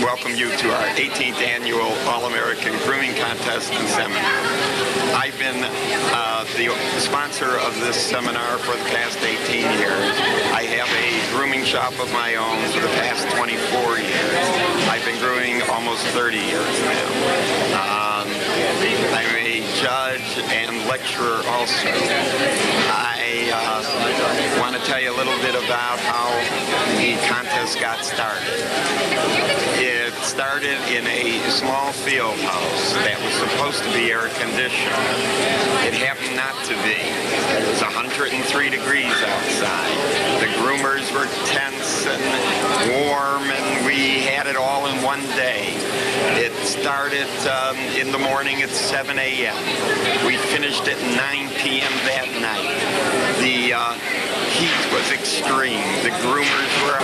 welcome you to our 18th annual All-American Grooming Contest and Seminar. I've been the sponsor of this seminar for the past 18 years. I have a grooming shop of my own for the past 24 years. I've been grooming almost 30 years now. I'm a judge and lecturer also. I want to tell you a little bit about how the contest got started. It started in a small field house that was supposed to be air conditioned. It happened not to be. It was 103 degrees outside. The groomers were tense and warm, and we had it all in one day. It started in the morning at 7 a.m. We finished at 9 p.m. that night. The heat was extreme. The groomers were...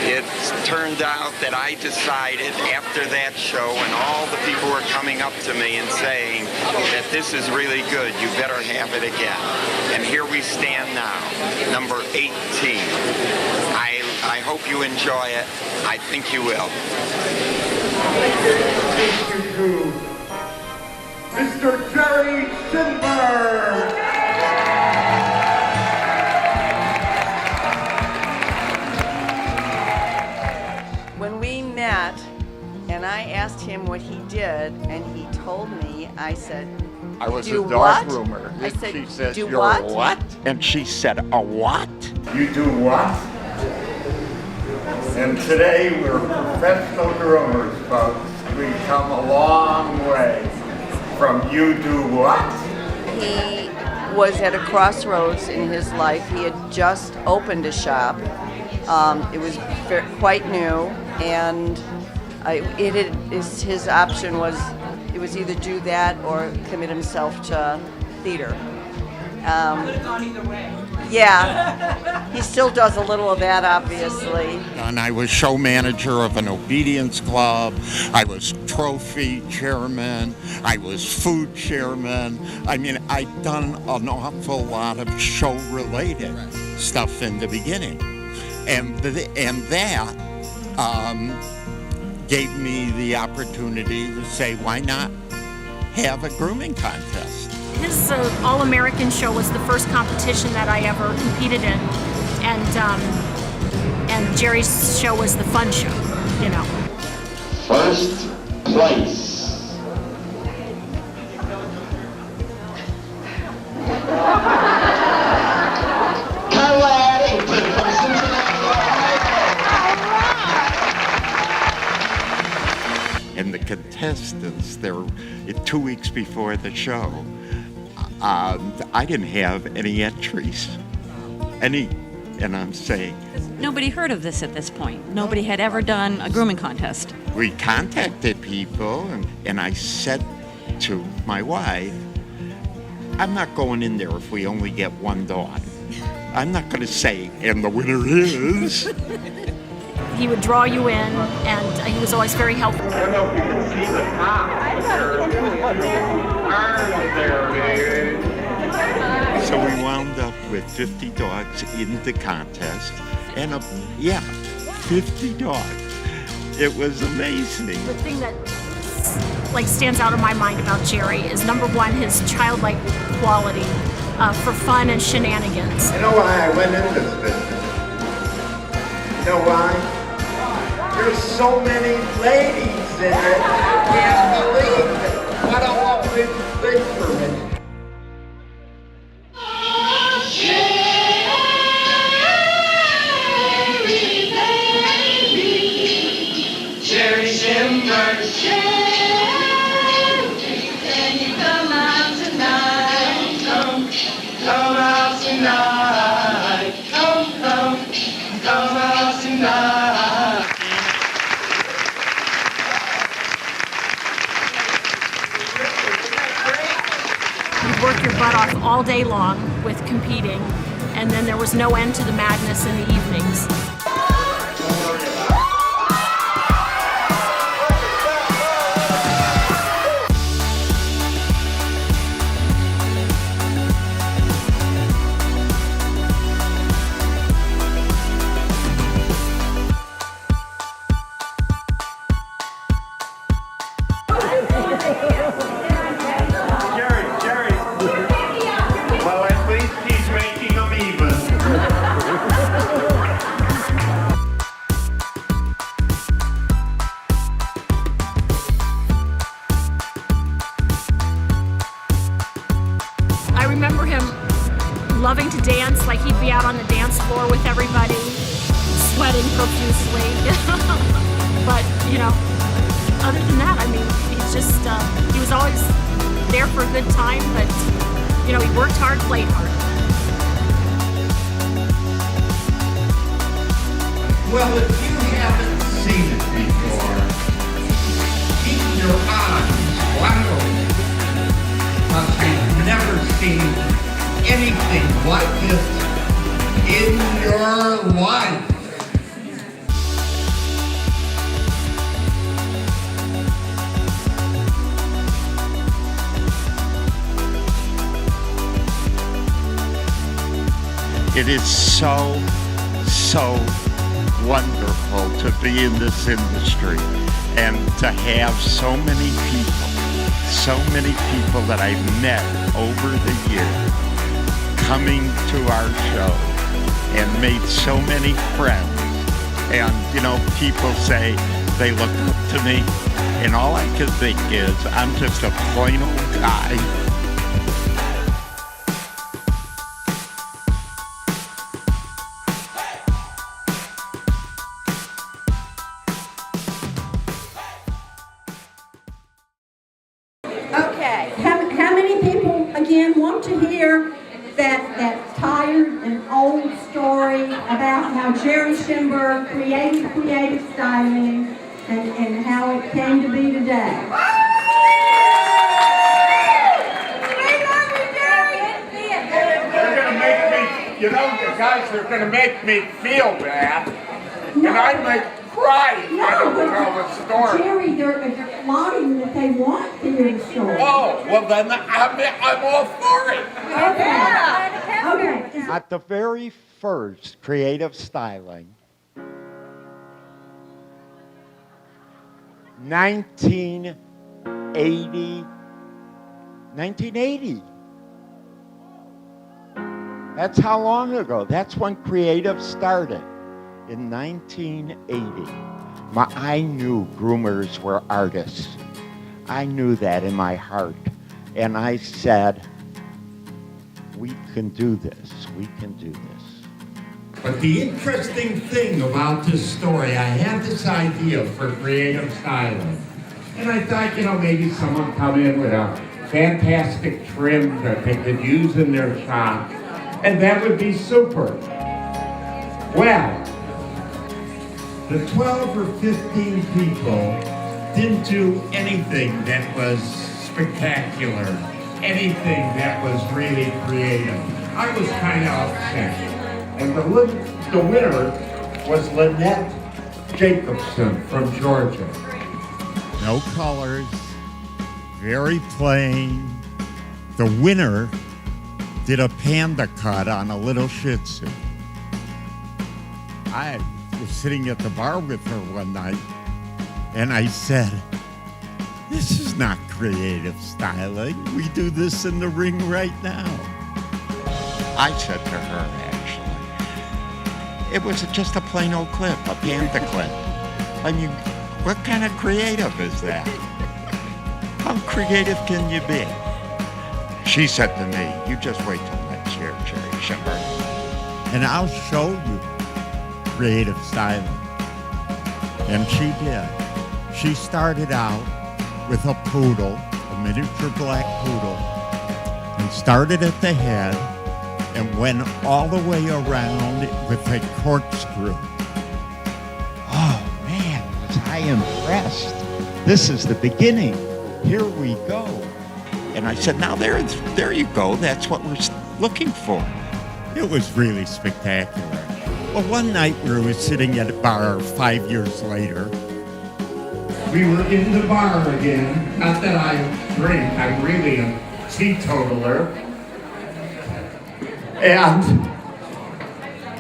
It turned out that I decided after that show, and all the people were coming up to me and saying that this is really good, you better have it again. And here we stand now, number 18. I hope you enjoy it. I think you will. Mr. Jerry Schinberg. When we met and I asked him what he did and he told me, I said, I was do a dog what? groomer. I said, she said, do you're what? what? And she said, a what? You do what? And today we're professional groomers, folks. We've come a long way from you do what? He was at a crossroads in his life. He had just opened a shop. It was quite new, and his option was, it was either do that or commit himself to theater. Could have gone either way. Yeah, he still does a little of that, obviously. And I was show manager of an obedience club. I was trophy chairman. I was food chairman. I mean, I'd done an awful lot of show-related stuff in the beginning. And that gave me the opportunity to say, why not have a grooming contest? His All-American show was the first competition that I ever competed in, and Jerry's show was the fun show, you know. First place. And the contestants, 2 weeks before the show, I didn't have any entries. And I'm saying... Nobody heard of this at this point. Nobody had ever done a grooming contest. We contacted people, and I said to my wife, I'm not going in there if we only get one dog. I'm not going to say, and the winner is... He would draw you in, and he was always very helpful. I don't know if you can see the top. So we wound up with 50 dogs in the contest, and 50 dogs. It was amazing. The thing that stands out in my mind about Jerry is, number one, his childlike quality for fun and shenanigans. You know why I went into this business? You know why? There's so many ladies in it, I can't believe it. What a lovely thing for me. Jerry Schinberg. Can you come out tonight? Come out tonight. Come out tonight. You'd work your butt off all day long with competing, and then there was no end to the madness in the evenings. remember him loving to dance, like he'd be out on the dance floor with everybody, sweating profusely. But, you know, other than that, I mean, he's just, he was always there for a good time, but, you know, he worked hard, played hard. Well, if you haven't seen it before, keep your eyes wide open, because you've never seen anything like this in your life. It is so wonderful to be in this industry and to have so many people that I've met over the years coming to our show and made so many friends. And, you know, people say they look up to me, and all I can think is I'm just a plain old guy. Okay, how many people, again, want to hear that tired and old story about how Jerry Schinberg created creative styling and how it came to be today? They're going to make me, you know, the guys are going to make me feel bad, and I might cry if I don't tell the story. Jerry, they're plotting that they want to hear the story. Oh, well then I'm all for it. Okay. At the very first creative styling, 1980. That's how long ago. That's when creative started, in 1980. I knew groomers were artists. I knew that in my heart. And I said, we can do this. We can do this. But the interesting thing about this story, I had this idea for creative styling. And I thought, you know, maybe someone come in with a fantastic trim that they could use in their shop, and that would be super. Well, the 12 or 15 people didn't do anything that was spectacular, anything that was really creative. I was kind of upset. And the winner was Lynette Jacobson from Georgia. No colors, very plain. The winner did a panda cut on a little Shih Tzu. I was sitting at the bar with her one night, and I said, this is not creative styling. We do this in the ring right now. I said to her, actually, it was just a plain old clip, a panda clip. I mean, what kind of creative is that? How creative can you be? She said to me, you just wait till next year, Jerry Schinberg, and I'll show you creative styling. And she did. She started out with a poodle, a miniature black poodle, and started at the head and went all the way around with a corkscrew. Oh man, was I impressed. This is the beginning. Here we go. And I said, now there you go. That's what we're looking for. It was really spectacular. Well, one night we were sitting at a bar 5 years later. We were in the bar again. Not that I drink, I'm really a teetotaler.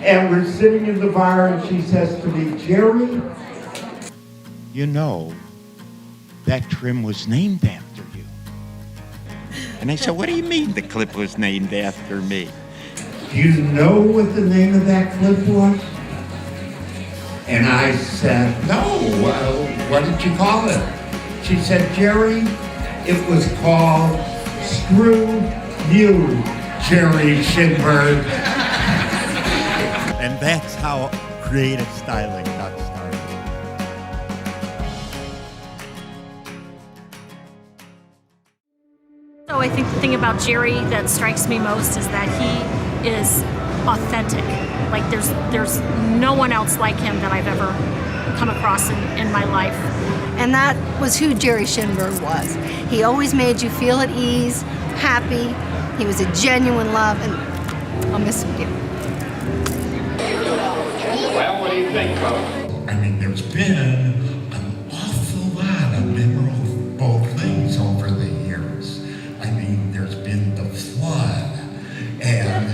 And we're sitting in the bar and she says to me, Jerry, You know, that trim was named after you. And I said, what do you mean the clip was named after me? do you know what the name of that clip was? And I said, no, what did you call it? She said, Jerry, it was called Screw You. Jerry Schinberg. And that's how creative styling got started. So I think the thing about Jerry that strikes me most is that he is authentic. Like there's no one else like him that I've ever come across in my life. And that was who Jerry Schinberg was. He always made you feel at ease, happy. He was a genuine love, and I'll miss him dearly. Well, what do you think, folks? I mean, there's been an awful lot of memorable things over the years. I mean, there's been the flood and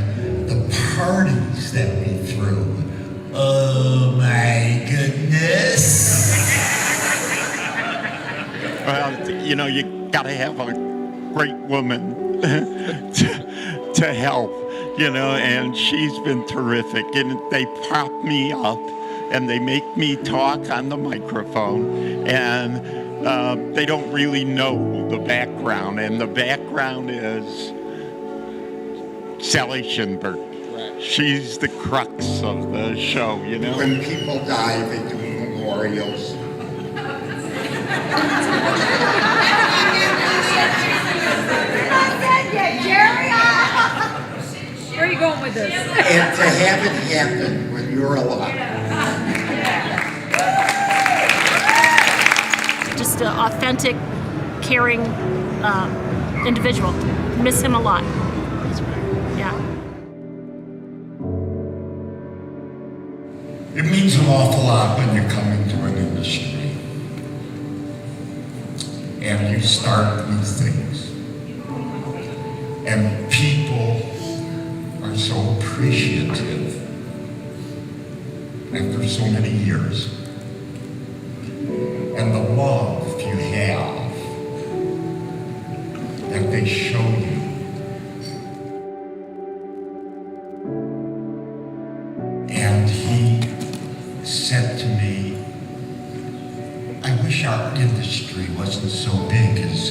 the parties that we threw. Oh my goodness. Well, you know, you gotta have a great woman to help, you know, and she's been terrific. And they prop me up and they make me talk on the microphone, and they don't really know the background. And the background is Sally Schinberg. She's the crux of the show, you know. When people die, they do memorials. Where are you going with this? And to have it happen when you're alive. Just an authentic, caring individual. Miss him a lot. Yeah. It means an awful lot when you come into an industry and you start new things. And people are so appreciative after so many years. And the love you have that they show you. And he said to me, I wish our industry wasn't so big as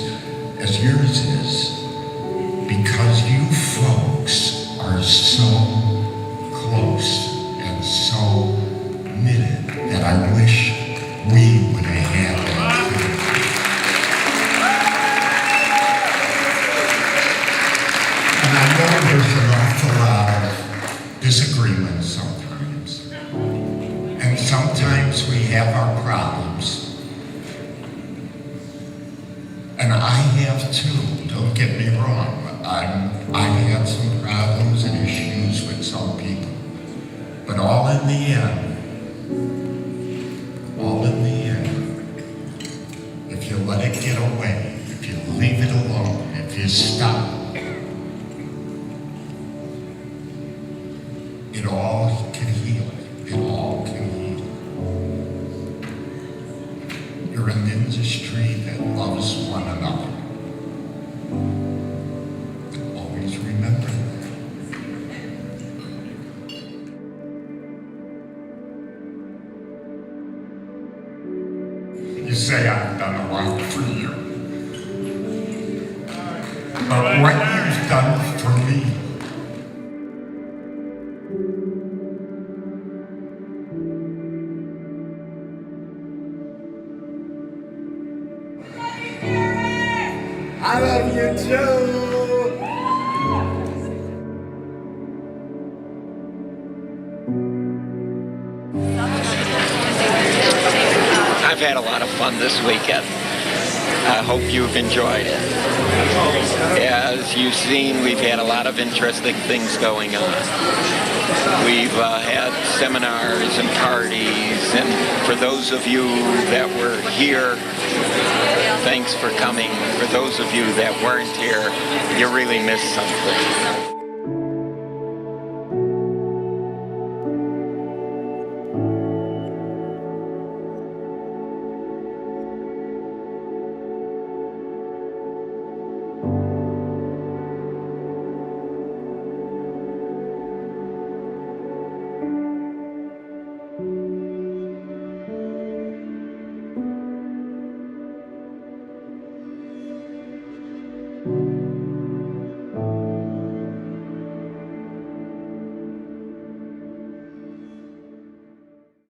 yours is, because you folks are so close and so knitted that I wish we would have had that too. And I know there's an awful lot of disagreements sometimes. And sometimes we have our problems. And I have too, don't get me wrong. I've had some problems and issues with some people. But all in the end, if you let it get away, if you leave it alone, if you stop, it all can heal. It all can heal. You're an industry that loves one another. Always remember that. You say I've done a lot for you. But what you've done for me, I love you too. I've had a lot of fun this weekend. I hope you've enjoyed it. As you've seen, we've had a lot of interesting things going on. We've had seminars and parties, and for those of you that were here, thanks for coming. For those of you that weren't here, you really missed something.